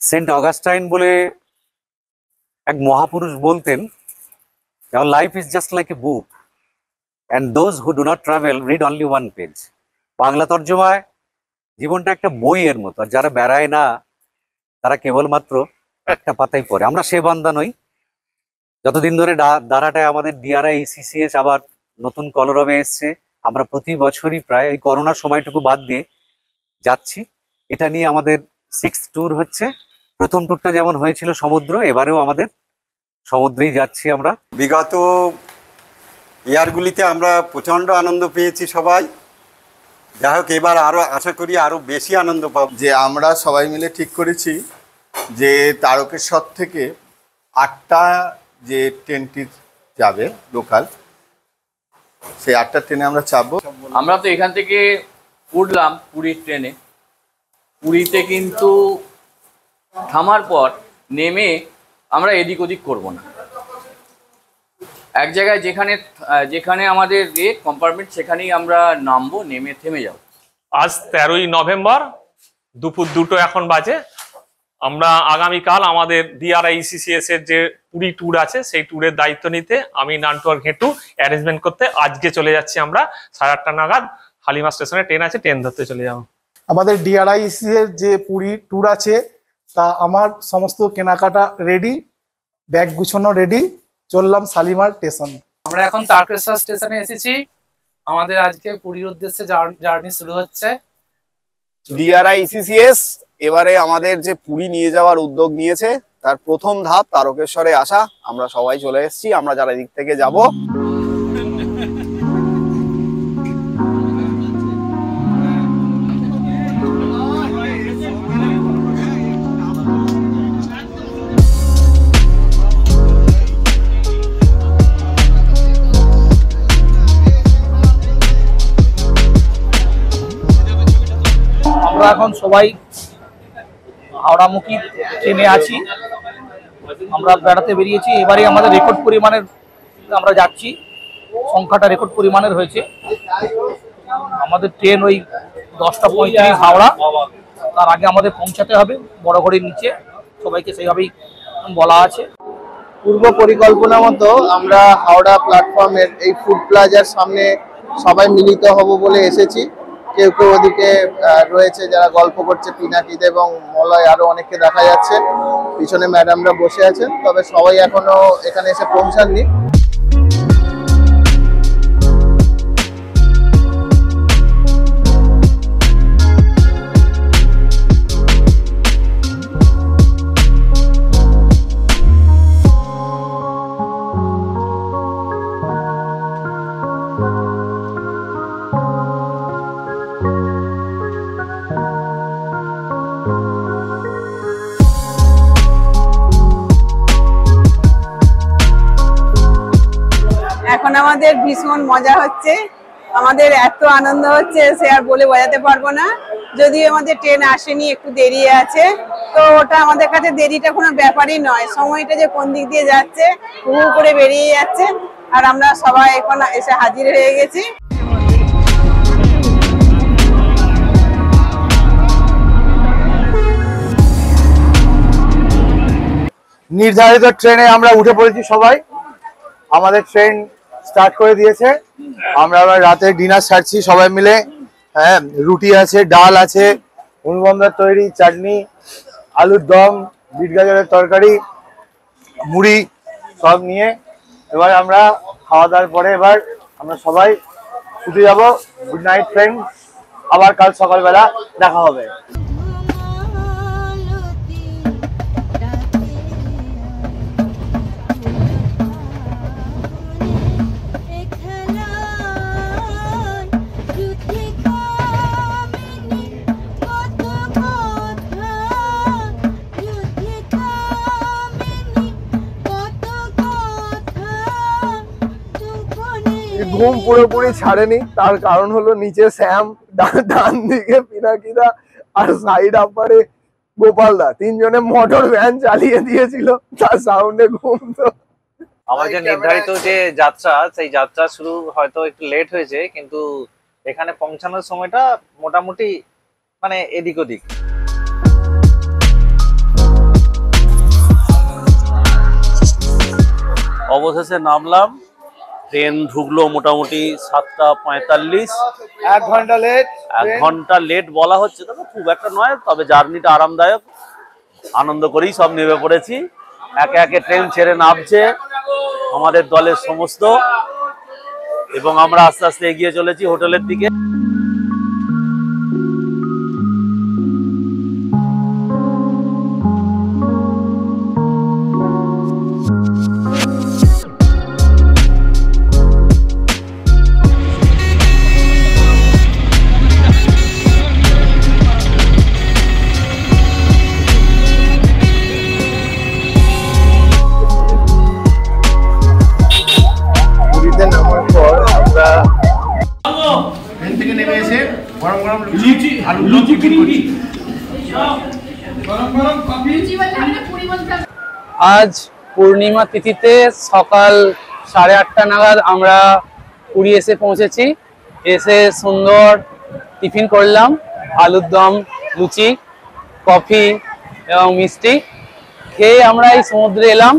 Saint Augustine বলে এক মহাপুরুষ বলতেন, life is just like a book and those who do not travel read only one page. Bangla তর্জমায় জীবনটা একটা বইয়ের মতো, আর যারা বেড়ায় না তারা কেবলমাত্র একটা পাতাই পড়ে। আমরা সে বান্দা নই। যতদিন ধরে দাঁড়াটায় আমাদের ডিআরআই সিসিএস আবার নতুন কলরবে এসছে, আমরা প্রতি বছরই প্রায় এই করোনার সময়টুকু বাদ দিয়ে যাচ্ছি। এটা নিয়ে আমাদের 6th ট্যুর হচ্ছে। প্রথম ট্যুরটা যেমন হয়েছিল সমুদ্র, এবারেও আমাদের সমুদ্রেই যাচ্ছি আমরা। বিগত ইয়ারগুলিতে আমরা প্রচণ্ড আনন্দ পেয়েছি সবাই। যাই হোক, এবার আরও আশা করি আরও বেশি আনন্দ পাব। যে আমরা সবাই মিলে ঠিক করেছি যে তারকেশ্বর থেকে 8টা যে ট্রেনটি যাবে লোকাল, সেই 8টা ট্রেনে আমরা চাপবো। আমরা তো এখান থেকে উঠলাম পুরীর ট্রেনে। পুরীতে কিন্তু থামার পর নেমে আমরা এদিক ওদিক করবো না। এক জায়গায় যেখানে আমাদের কম্পার্টমেন্ট, সেখানেই আমরা নামবো, নেমে থেমে যাব। আজ 13ই নভেম্বর দুপুর 2টো এখন বাজে। আমরা আগামীকাল আমাদের ডিআরআইসিসিএস এর যে পুরী ট্যুর আছে সেই ট্যুরের দায়িত্ব নিতে আমি নান্টু আর ঘেটু অ্যারেঞ্জমেন্ট করতে আজকে চলে যাচ্ছি। আমরা 8:30 নাগাদ হালিমা স্টেশনে ট্রেন আছে, ট্রেন ধরতে চলে যাব। আমাদের ডিআরআইসি এর যে পুরী ট্যুর আছে তা আমার সমস্ত কেনাকাটা রেডি, ব্যাগ গুছানো রেডি, চললাম শালিমার স্টেশন। আমরা এখন তারকেশ্বর স্টেশনে এসেছি। আমাদের আজকে পুরীর উদ্দেশ্যে জার্নি শুরু হচ্ছে। ডিআরআইসিসিএস এবারে আমাদের যে পুরী নিয়ে যাওয়ার উদ্যোগ নিয়েছে, তার প্রথম ধাপ তারকেশ্বরে আসা। আমরা সবাই চলে এসেছি, আমরা যারা দিক থেকে যাব। আমরা এখন সবাই হাওড়ামুখী ট্রেনে আছি। আমরা বেড়াতে বেরিয়েছি। এবারে আমাদের রেকর্ড পরিমাণের আমরা যাচ্ছি, সংখ্যাটা রেকর্ড পরিমাণের হয়েছে। আমাদের ট্রেন ওই 10:35 হাওড়া, তার আগে আমাদের পৌঁছাতে হবে বড়ঘড়ির নিচে। সবাইকে সেইভাবেই বলা আছে। পূর্ব পরিকল্পনা মতো আমরা হাওড়া প্ল্যাটফর্মের এই ফুড প্লাজার সামনে সবাই মিলিত হব বলে এসেছি। কেউ কেউ ওদিকে রয়েছে যারা গল্প করছে, পিনাকিদ এবং মলয়, আরো অনেককে দেখা যাচ্ছে। পিছনে ম্যাডামরা বসে আছেন, তবে সবাই এখনো এখানে এসে পৌঁছাননি। এখন আমাদের ভীষণ মজা হচ্ছে, আমাদের এত আনন্দ হচ্ছে সে আর বলে বোঝাতে পারবো না। যদিও আমাদের ট্রেন আসেনি, একটু দেরি আছে, তো ওটা আমাদের কাছে দেরিটা কোনো ব্যাপারই নয়। সময়টা যে কোন দিক দিয়ে যাচ্ছে, হুহু করে বেরিয়ে যাচ্ছে, আর আমরা সবাই এখন এসে হাজির হয়ে গেছি। নির্ধারিত ট্রেনে আমরা উঠে পড়েছি সবাই। আমাদের ট্রেন স্টার্ট করে দিয়েছে। আমরা আবার রাতে ডিনার সারছি সবাই মিলে। হ্যাঁ, রুটি আছে, ডাল আছে, অনুবন্ধের তৈরি চাটনি, আলুর দম, বিট গাজরের তরকারি, মুড়ি সব নিয়ে এবার আমরা খাওয়া দাওয়ার পরে এবার আমরা সবাই শুতে যাব। গুড নাইট ফ্রেন্ড, আবার কাল সকালবেলা দেখা হবে। ঘুম পুরোপুরি ছাড়েনি, তার কারণ হলো নিচে শ্যাম, ডান দিকে পিনাকিদা আর সাইড আপারে গোপালদা, তিনজনে মোটর ভ্যান চালিয়ে দিয়েছিল, তার সাউন্ডে ঘুম। তো আমাদের নির্ধারিত যে যাত্রা, সেই যাত্রা শুরু হয়তো একটু লেট হয়েছে, কিন্তু এখানে পৌঁছানোর সময়টা মোটামুটি মানে এদিক ওদিক। অবশেষে নামলাম। ট্রেন ঢুকলো মোটামুটি 7:45। 1 ঘন্টা লেট। 1 ঘন্টা লেট বলা হচ্ছে, তবে খুব একটা নয়, তবে জার্নিটা আরামদায়ক। আনন্দ করেই সব নেমে পড়েছি। একে একে ট্রেন ছেড়ে নামছে আমাদের দলের সমস্ত, এবং আমরা আস্তে আস্তে এগিয়ে চলেছি হোটেলের দিকে। আজ পূর্ণিমা তিথিতে সকাল 8:30 নাগাদ আমরা পুরী এসে পৌঁছেছি। এসে সুন্দর টিফিন করলাম, আলুর দম, লুচি, কফি এবং মিষ্টি খেয়ে আমরা এই সমুদ্রে এলাম।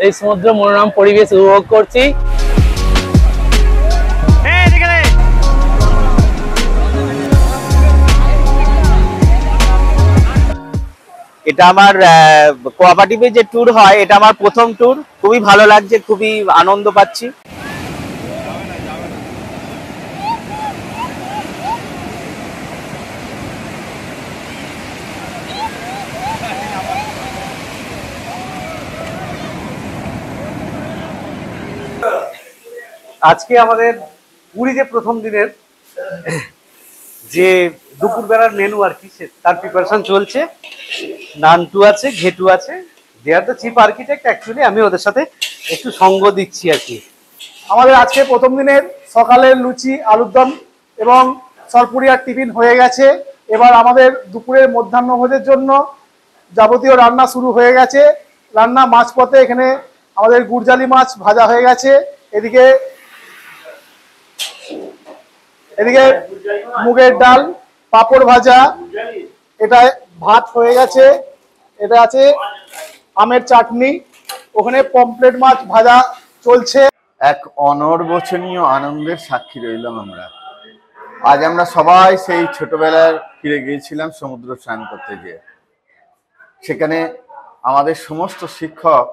এই সমুদ্র মনোরম পরিবেশ উপভোগ করছি। এটা আমার কোঅপারেটিভে যে ট্যুর হয়, এটা আমার প্রথম ট্যুর। খুবই ভালো লাগছে, খুবই আনন্দ পাচ্ছি। আজকে আমাদের পুরীতে প্রথম দিনের যে দুপুরবেলার মেনু আর কি, তার প্রিপারেশন চলছে। নানটু আছে, ঘেটু আছে। They are the chief architect, actually আমি ওদের সাথে একটু সঙ্গ দিচ্ছি আর কি। আমাদের আজকে প্রথম দিনের সকালের লুচি, আলুর দম এবং সরপুরিয়ার টিফিন হয়ে গেছে। এবার আমাদের দুপুরের মধ্যাহ্নভোজের জন্য যাবতীয় রান্না শুরু হয়ে গেছে। রান্না মাঝপথে এখানে আমাদের গুড়জালি মাছ ভাজা হয়ে গেছে। এদিকে মুগের ডাল, পাঁপড় ভাজা, এটা ভাত হয়ে গেছে। এটা আছে আমের চাটনি, ওখানে পমফ্রেট মাছ ভাজা চলছে। এক অনর্বচনীয় আনন্দের সাক্ষী রইলাম আমরা। আজ আমরা সবাই সেই ছোটবেলায় ফিরে গিয়েছিলাম সমুদ্র স্নান করতে গিয়ে। সেখানে আমাদের সমস্ত শিক্ষক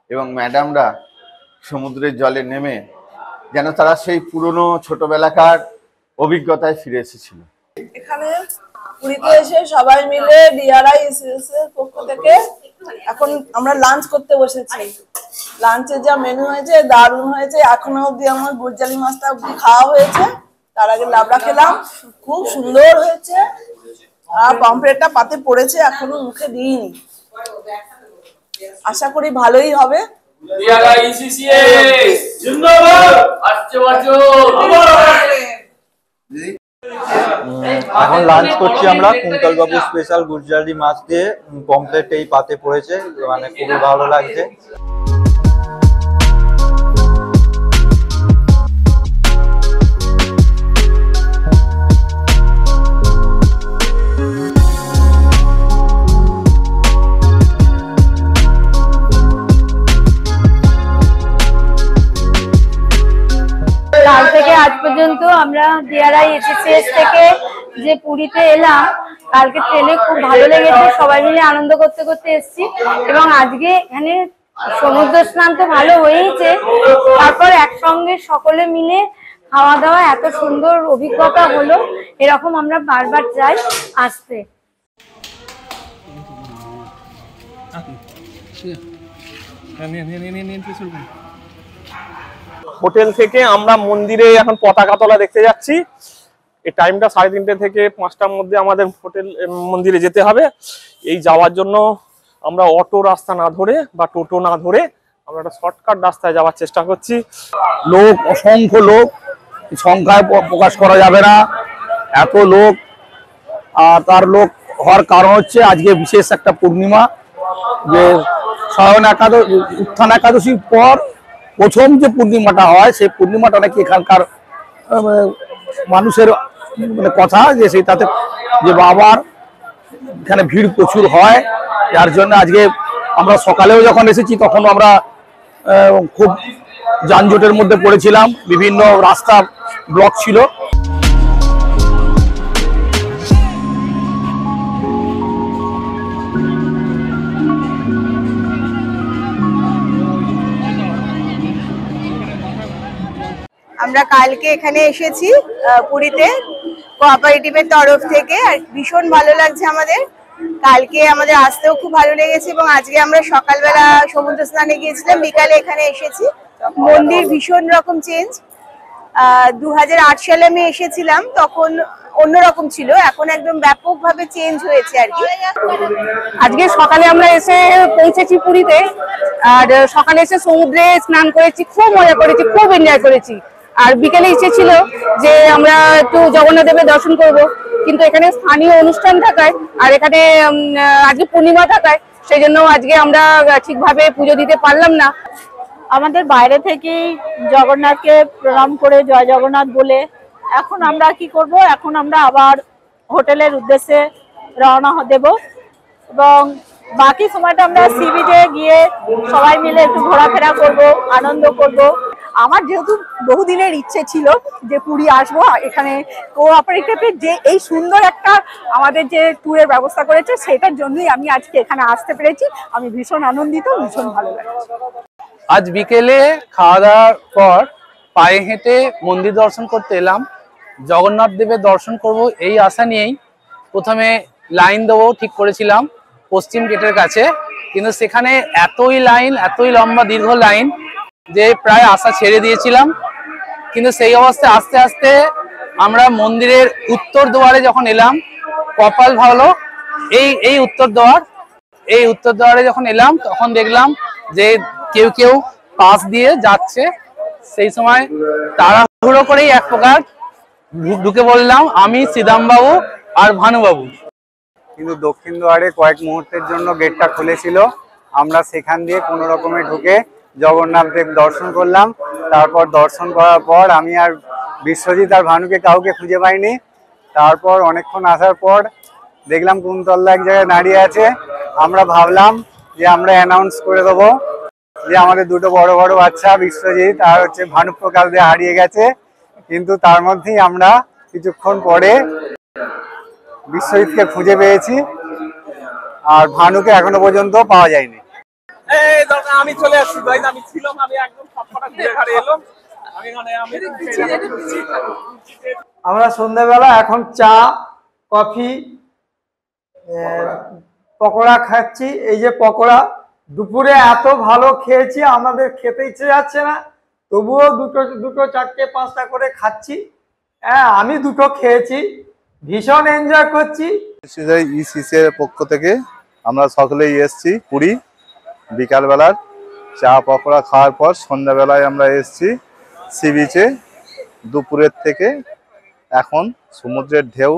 এবং ম্যাডামরা সমুদ্রের জলে নেমে যেন তারা সেই পুরনো ছোটবেলাকার অভিজ্ঞতায় ফিরে এসেছিল। এখানে পুরীতে এসে সবাই মিলে DRICCS এর পক্ষ থেকে এখন আমরা লাঞ্চ করতে বসেছি। লাঞ্চে যা মেনু হয়েছে দারুণ হয়েছে। এখনো অবধি আমার গুড়জালি মাছটা অবধি খাওয়া হয়েছে, তার আগে লাবড়া খেলাম, খুব সুন্দর হয়েছে। আর পমফ্রেটটা পাতে পড়েছে, এখনো মুখে দিইনি, আশা করি ভালোই হবে। এখন লাঞ্চ করছি আমরা কুন্তল বাবু স্পেশাল গুজরাটি মাছ দিয়ে। পমফ্রেট এই পাতে পড়েছে, মানে খুবই ভালো লাগছে। কাল থেকে আজ পর্যন্ত আমরা DRICCS থেকে যে পুরীতে এলাম, কালকে ট্রেনে খুব ভালো লেগেছে, সবাই মিলে আনন্দ করতে করতে এসেছি। এবং আজকে এখানে সমুদ্র স্নান তো ভালো হয়েছে, তারপর একসঙ্গে সকলে মিলে খাওয়া দাওয়া, এত সুন্দর অভিজ্ঞতা হলো। এরকম আমরা বারবার চাই আসতে। হোটেল থেকে আমরা মন্দিরে এখন পতাকা তোলা দেখতে যাচ্ছি। এই টাইমটা 3:30 থেকে 5টার মধ্যে আমাদের হোটেল মন্দিরে যেতে হবে। এই যাওয়ার জন্য আমরা অটো রাস্তা না ধরে বা টোটো না ধরে আমরা একটা শর্টকাট রাস্তায় যাওয়ার চেষ্টা করছি। লোক, অসংখ্য লোক, সংখ্যায় প্রকাশ করা যাবে না, এত লোক। আর তার লোক হওয়ার কারণ হচ্ছে আজকে বিশেষ একটা পূর্ণিমা, যে শয়ন একাদশী, উত্থান একাদশীর পর প্রথম যে পূর্ণিমাটা হয়, সেই পূর্ণিমাটা নাকি এখানকার মানুষের মানে কথা, যে সেটাতে যে বাবার এখানে ভিড় প্রচুর হয়। যার জন্য আজকে আমরা সকালেও যখন এসেছি তখন আমরা খুব যানজটের মধ্যে পড়েছিলাম, বিভিন্ন রাস্তা ব্লক ছিল। আমরা কালকে এখানে এসেছি পুরীতে কোঅপারেটিভের তরফ থেকে, আর ভীষণ ভালো লাগছে আমাদের। কালকে আমাদের আসতেও খুব ভালো লেগেছে এবং আজকে আমরা সকালবেলা সমুদ্র স্নানে গিয়েছিলাম, বিকালে এখানে এসেছি। মন্দির ভীষণ রকম চেঞ্জ। 2008 সালে আমি এসেছিলাম, তখন অন্যরকম ছিল, এখন একদম ব্যাপকভাবে চেঞ্জ হয়েছে আর কি। আজকে সকালে আমরা এসে পৌঁছেছি পুরীতে, আর সকালে এসে সমুদ্রে স্নান করেছি, খুব মজা করেছি, খুব এনজয় করেছি। আর বিকেলে ইচ্ছে ছিল যে আমরা একটু জগন্নাথ দেবের দর্শন করব, কিন্তু এখানে স্থানীয় অনুষ্ঠান থাকায় আর এখানে আজকে পূর্ণিমা থাকায় সেই জন্য আজকে আমরা ঠিকভাবে পুজো দিতে পারলাম না। আমাদের বাইরে থেকেই জগন্নাথকে প্রণাম করে জয় জগন্নাথ বলে এখন আমরা কি করব, এখন আমরা আবার হোটেলের উদ্দেশ্যে রওনা দেব এবং বাকি সময়টা আমরা সি বিচে গিয়ে সবাই মিলে একটু ঘোরাফেরা করব, আনন্দ করব। আমার যেহেতু বহুদিনের ইচ্ছে ছিল যে পুরী আসবো, এখানে কোঅপারেটিভের যে এই সুন্দর একটা আমাদের যে ট্যুরের ব্যবস্থা করেছে সেটার জন্যই আমি আজকে এখানে আসতে পেরেছি। আমি ভীষণ আনন্দিত, ভীষণ ভালো লাগছে। আজ বিকেলে খাওয়া দাওয়ার পর পায়ে হেঁটে মন্দির দর্শন করতে এলাম। জগন্নাথ দেবের দর্শন করব এই আশা নিয়েই প্রথমে লাইন দেবো ঠিক করেছিলাম পশ্চিম গেটের কাছে, কিন্তু সেখানে এতই লাইন, এতই লম্বা দীর্ঘ লাইন যে প্রায় আশা ছেড়ে দিয়েছিলাম। কিন্তু সেই অবস্থায় আস্তে আস্তে আমরা মন্দিরের উত্তর দুয়ারে যখন এলাম, কপাল ভালো এই উত্তর দুয়ারে যখন এলাম তখন দেখলাম যে কেউ পাশ দিয়ে যাচ্ছে। সেই সময় তাড়াহুড়ো করেই এক প্রকার ঢুকে বললাম আমি শ্রীদাম বাবু আর ভানুবাবু। কিন্তু দক্ষিণ দুয়ারে কয়েক মুহূর্তের জন্য গেটটা খুলেছিল, আমরা সেখান দিয়ে কোনো রকমে ঢুকে জগন্নাথ দেব দর্শন করলাম। তারপর দর্শন করার পর আমি আর বিশ্বজিৎ আর ভানুকে কাউকে খুঁজে পাইনি। তারপর অনেকক্ষণ আসার পর দেখলাম কুন্তলদা এক জায়গায় দাঁড়িয়ে আছে। আমরা ভাবলাম যে আমরা অ্যানাউন্স করে দেবো যে আমাদের দুটো বড় বড় বাচ্চা বিশ্বজিৎ আর হচ্ছে ভানুপ্রকাশ দিয়ে হারিয়ে গেছে। কিন্তু তার মধ্যেই আমরা কিছুক্ষণ পরে বিশ্বজিৎকে খুঁজে পেয়েছি, আর ভানুকে এখনো পর্যন্ত পাওয়া যায়নি। আমি চলে আসছি ভাই, আমি ছিলাম, আমি একদম সবকটা ঘুরে ঘাড়ে এলাম। আমরা সন্ধ্যাবেলা এখন চা, কফি, পকোড়া খাচ্ছি। এই যে পকোড়া দুপুরে এত ভালো খেয়েছি, আমাদের খেতে ইচ্ছে যাচ্ছে না, তবুও দুটো চারটে পাঁচটা করে খাচ্ছি। হ্যাঁ, আমি দুটো খেয়েছি, ভীষণ এনজয় করছি। ইসিসি এর পক্ষ থেকে আমরা সকলেই এসেছি পুরী। বিকালবেলার চা পকোড়া খাওয়ার পর সন্ধ্যাবেলায় আমরা এসেছি সি বিচে। দুপুরের থেকে এখন সমুদ্রের ঢেউ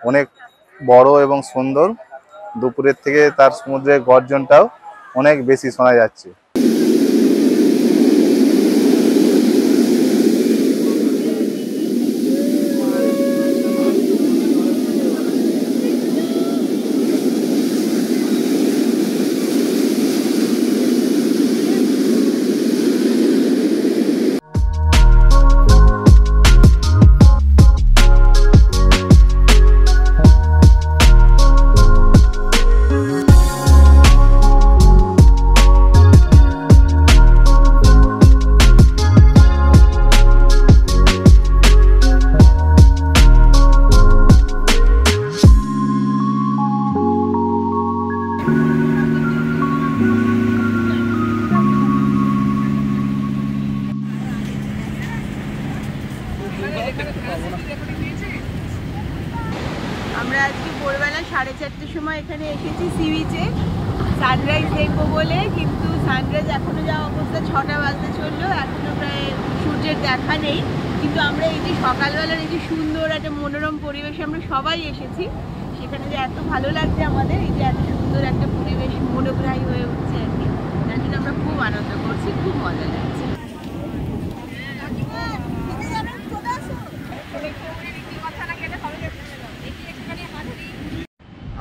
অনেক বড় এবং সুন্দর। দুপুরের থেকে তার সমুদ্রের গর্জনটাও অনেক বেশি শোনা যাচ্ছে। আমরা আজকে ভোরবেলা 4:30টার সময় এখানে এসেছি সি বিচে সানরাইজ দেখবো বলে, কিন্তু সানরাইজ এখনো যা অবস্থা 6টা বাজতে চললো, এখনো প্রায় সূর্যের দেখা নেই। কিন্তু আমরা এই যে সকালবেলার এই যে সুন্দর একটা মনোরম পরিবেশে আমরা সবাই এসেছি, সেখানে যে এত ভালো লাগছে আমাদের, এই যে এত সুন্দর একটা পরিবেশ মনোগ্রাহী হয়ে উঠছে আর কি, তার জন্য আমরা খুব আনন্দ করছি, খুব মজা লাগছে।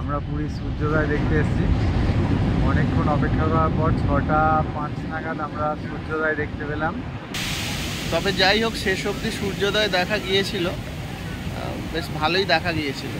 আমরা পুরী সূর্যোদয় দেখতে এসেছি, অনেকক্ষণ অপেক্ষা করার পর 6:05 নাগাদ আমরা সূর্যোদয় দেখতে পেলাম। তবে যাই হোক শেষ অবধি সূর্যোদয় দেখা গিয়েছিল, বেশ ভালোই দেখা গিয়েছিল।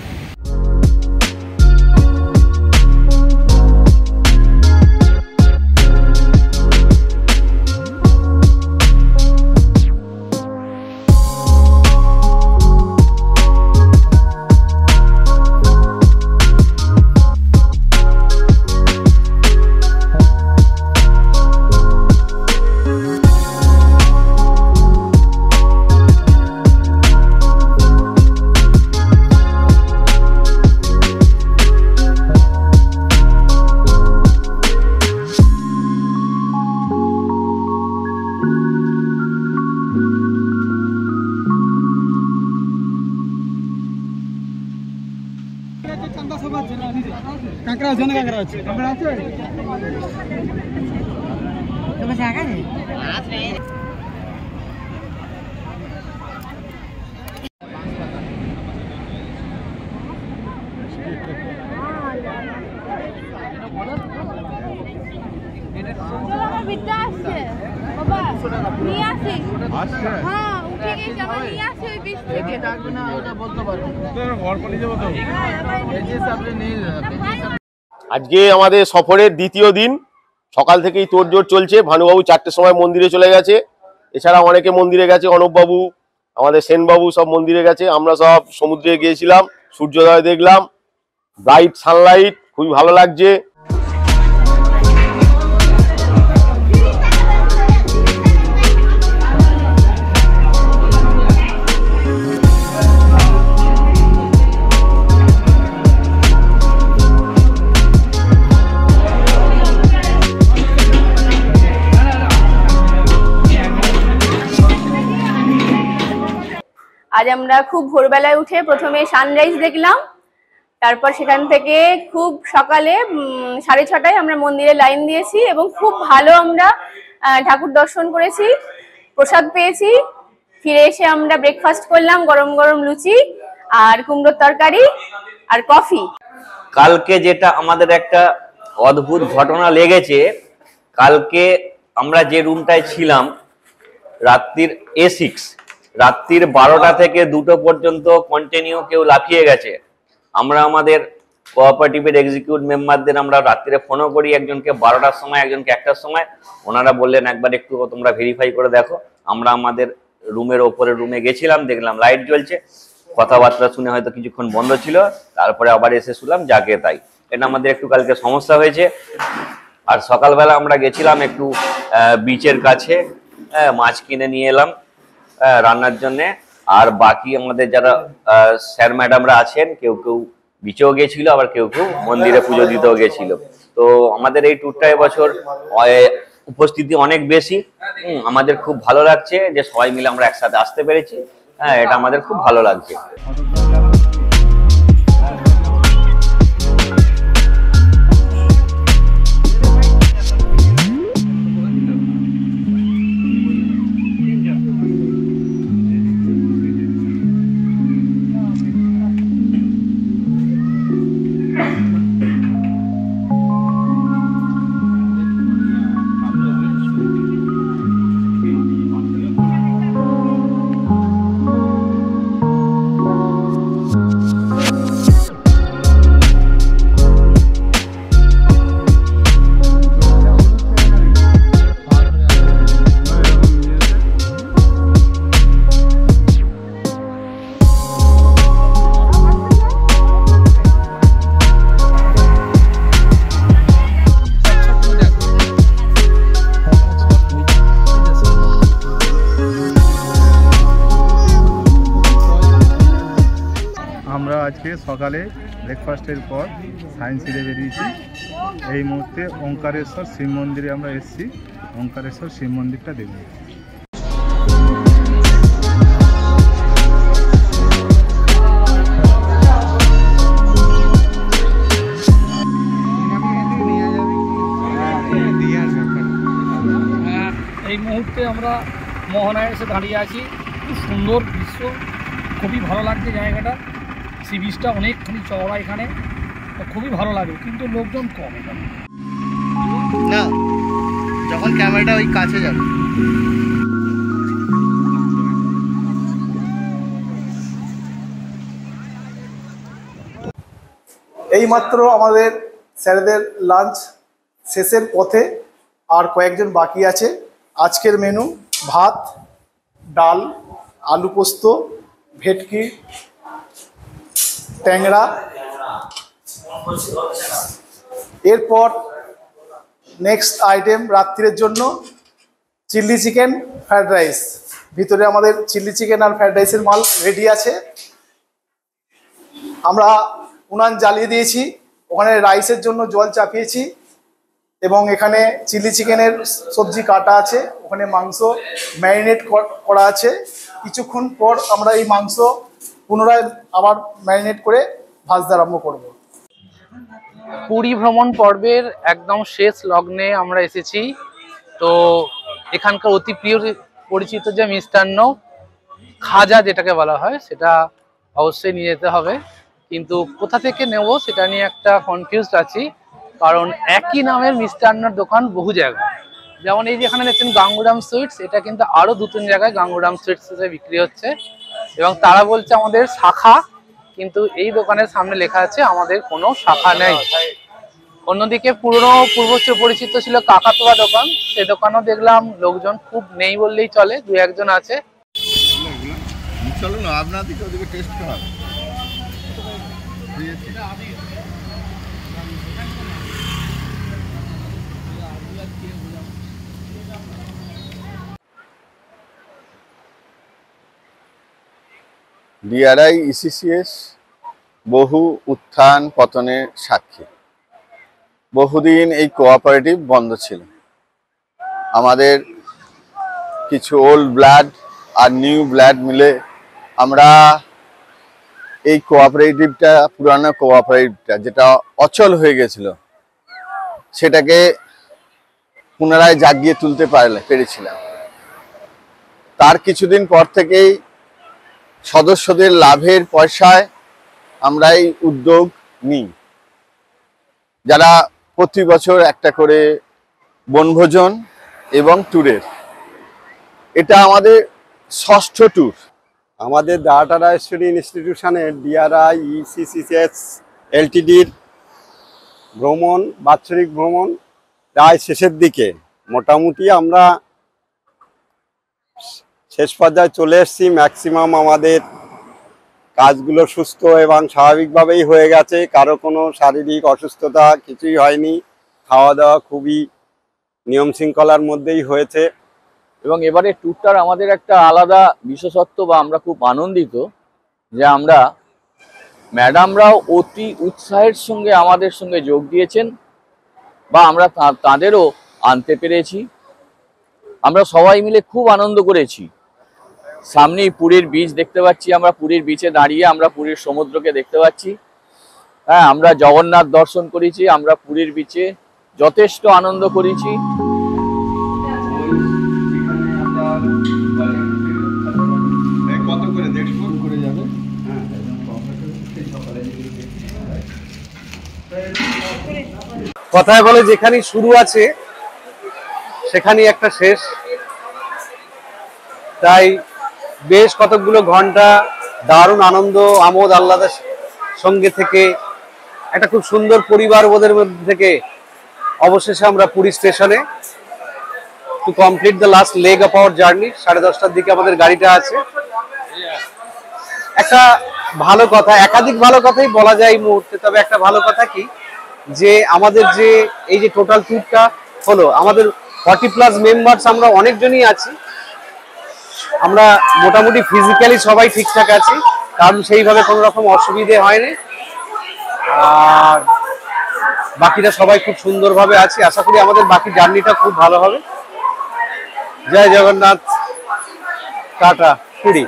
কাঁকড়া আছে না? কাঁকড়া আছে, কাঁকড়া আছে তবে জায়গা নেই। আজকে আমাদের সফরের দ্বিতীয় দিন, সকাল থেকেই তোড়জোড় চলছে। ভানুবাবু 4টের সময় মন্দিরে চলে গেছে, এছাড়া অনেকে মন্দিরে গেছে, অনুপবাবু, আমাদের সেনবাবু সব মন্দিরে গেছে। আমরা সব সমুদ্রে গিয়েছিলাম, সূর্যোদয় দেখলাম, ব্রাইট সানলাইট, খুবই ভালো লাগছে। আজ আমরা খুব ভোরবেলায় উঠে প্রথমে সানরাইজ দেখলাম, তারপর সেখান থেকে খুব সকালে 6:30টায় আমরা মন্দিরে লাইন দিয়েছি এবং খুব ভালো আমরা ঠাকুর দর্শন করেছি, প্রসাদ পেয়েছি। ফিরে এসে আমরা ব্রেকফাস্ট করলাম, গরম গরম লুচি আর কুমড়োর তরকারি আর কফি। কালকে যেটা আমাদের একটা অদ্ভুত ঘটনা লেগেছে, কালকে আমরা যে রুমটায় ছিলাম রাত্রির A6, রাত্রির 12টা থেকে 2টো পর্যন্ত কন্টিনিউ কেউ লাফিয়ে গেছে। আমরা আমাদের কোঅপারেটিভের এক্সিকিউটিভ মেম্বারদের আমরা রাত্রিরে ফোনও করি, একজনকে 12টার সময়, একজনকে 1টার সময়। ওনারা বললেন একবার একটু তোমরা ভেরিফাই করে দেখো। আমরা আমাদের রুমের ওপরের রুমে গেছিলাম, দেখলাম লাইট জ্বলছে, কথাবার্তা শুনে হয়তো কিছুক্ষণ বন্ধ ছিল, তারপরে আবার এসে শুনলাম যাকে তাই। এটা আমাদের একটু কালকে সমস্যা হয়েছে। আর সকালবেলা আমরা গেছিলাম একটু বিচের কাছে, মাছ কিনে নিয়ে এলাম রান্নার জন্যে। আর বাকি আমাদের যারা স্যার ম্যাডামরা আছেন, কেউ কেউ বিচেও গেছিল, আবার কেউ কেউ মন্দিরে পুজো দিতেও গেছিল। তো আমাদের এই ট্যুরটা এবছর উপস্থিতি অনেক বেশি। আমাদের খুব ভালো লাগছে যে সবাই মিলে আমরা একসাথে আসতে পেরেছি। এটা আমাদের খুব ভালো লাগছে। আজকে সকালে ব্রেকফাস্টের পর সায়েন্স সিটি বেরিয়েছি। এই মুহূর্তে ওঙ্কারেশ্বর শিব মন্দিরে আমরা এসেছি, ওঙ্কারেশ্বর শিব মন্দিরটা দেখব। এই মুহূর্তে আমরা মোহনায় এসে দাঁড়িয়ে আছি। খুব সুন্দর দৃশ্য, খুবই ভালো লাগছে জায়গাটা। সি বিচটা অনেকখানি চওড়া এখানে, খুবই ভালো লাগে, কিন্তু লোকজন কম এখানে। না, যখন ক্যামেরাটা ওই কাছে যাবে। এইমাত্র আমাদের স্যারেদের লাঞ্চ শেষের পথে, আর কয়েকজন বাকি আছে। আজকের মেনু ভাত, ডাল, আলু পোস্ত, ভেটকি, ট্যাংরা। এরপর নেক্সট আইটেম রাত্রির জন্য চিলি চিকেন ফ্রাইড রাইস। ভিতরে আমাদের চিলি চিকেন আর ফ্রাইড রাইসের মাল রেডি আছে। আমরা উনান জ্বালিয়ে দিয়েছি, ওখানে রাইসের জন্য জল চাপিয়েছি এবং এখানে চিলি চিকেনের সবজি কাটা আছে, ওখানে মাংস ম্যারিনেট করা আছে। কিছুক্ষণ পর আমরা এই মাংস পুনরায় আবার ম্যারিনেট করে ভাজতে আরম্ভ করব। পুরী ভ্রমণ পর্বের একদম শেষ লগ্নে আমরা এসেছি। তো এখানকার অতি প্রিয় পরিচিত যে মিষ্টান্ন খাজা যেটাকে বলা হয়, সেটা অবশ্যই নিয়ে যেতে হবে, কিন্তু কোথা থেকে নেব সেটা নিয়ে একটা কনফিউজড আছি, কারণ একই নামের মিষ্টান্নর দোকান বহু জায়গায়। যেমন এই যে এখানে দেখছেন গাঙ্গুরাম সুইটস, এটা কিন্তু আরও 2-3 জায়গায় গাঙ্গুরাম সুইটস হিসেবে বিক্রি হচ্ছে এবং তারা বলছে আমাদের শাখা, কিন্তু এই দোকানের সামনে লেখা আছে আমাদের কোনো শাখা নেই। অন্যদিকে পুরনো পূর্বচ্চ পরিচিত ছিল কাকাতুয়া দোকান, সে দোকানও দেখলাম লোকজন খুব নেই বললেই চলে, 2-1 আছে। চলো না আপনাদেরকে ওদিকে টেস্ট করাবো। ডিআরআই ইসিসিএস বহু উত্থান পতনের সাক্ষী। বহুদিন এই কোঅপারেটিভ বন্ধ ছিল। আমাদের কিছু ওল্ড ব্লাড আর নিউ ব্লাড মিলে আমরা এই কোঅপারেটিভটা, পুরানো কোঅপারেটিভটা যেটা অচল হয়ে গেছিল, সেটাকে পুনরায় জাগিয়ে তুলতে পেরেছিলাম। তার কিছুদিন পর থেকেই সদস্যদের লাভের পয়সায় আমরা এই উদ্যোগ নিই, যারা প্রতি বছর একটা করে বনভোজন এবং ট্যুরের। এটা আমাদের 6ষ্ঠ ট্যুর। আমাদের দাটা রাজেশ্বরী ইনস্টিটিউশনের ডিআরআই ইসিসিএস এলটিডির ভ্রমণ, বাৎসরিক ভ্রমণ প্রায় শেষের দিকে। মোটামুটি আমরা শেষ পর্যায়ে চলে এসেছি। ম্যাক্সিমাম আমাদের কাজগুলো সুস্থ এবং স্বাভাবিকভাবেই হয়ে গেছে, কারো কোনো শারীরিক অসুস্থতা কিছুই হয়নি। খাওয়া দাওয়া খুবই নিয়ম শৃঙ্খলার মধ্যেই হয়েছে। এবং এবারে ট্যুরটার আমাদের একটা আলাদা বিশেষত্ব, বা আমরা খুব আনন্দিত যে আমরা ম্যাডামরাও অতি উৎসাহের সঙ্গে আমাদের সঙ্গে যোগ দিয়েছেন, বা আমরা তাদেরও আনতে পেরেছি। আমরা সবাই মিলে খুব আনন্দ করেছি। সামনেই পুরীর বিচ দেখতে পাচ্ছি, আমরা পুরীর বিচে দাঁড়িয়ে আমরা পুরীর সমুদ্রকে দেখতে পাচ্ছি। হ্যাঁ, আমরা জগন্নাথ দর্শন করেছি, আমরা পুরীর বিচে যথেষ্ট আনন্দ করেছি। কত করে 150 করে যাবে? কথায় বলে যেখানে শুরু আছে সেখানেই একটা শেষ। তাই বেশ কতগুলো ঘন্টা দারুণ আনন্দ আমোদ আহ্লাদের সঙ্গে থেকে একটা খুব সুন্দর পরিবার বোধের মধ্যে থেকে অবশেষে আমরা পুরী স্টেশনে to complete the last leg of our journey. 10:30টার দিকে আমাদের গাড়িটা আছে। একটা ভালো কথা, একাধিক ভালো কথাই বলা যায় এই মুহূর্তে, তবে একটা ভালো কথা কি যে আমাদের যে এই যে টোটাল ট্যুরটা হলো, আমাদের 40+ মেম্বার্স আমরা অনেকজনই আছি। আমরা মোটামুটি ফিজিক্যালি সবাই ঠিকঠাক আছি, কারণ সেইভাবে কোনো রকম অসুবিধে হয়নি। আর বাকিরা সবাই খুব সুন্দরভাবে আছি। আশা করি আমাদের বাকি জার্নিটা খুব ভালো হবে। জয় জগন্নাথ, টাটা, পুরী।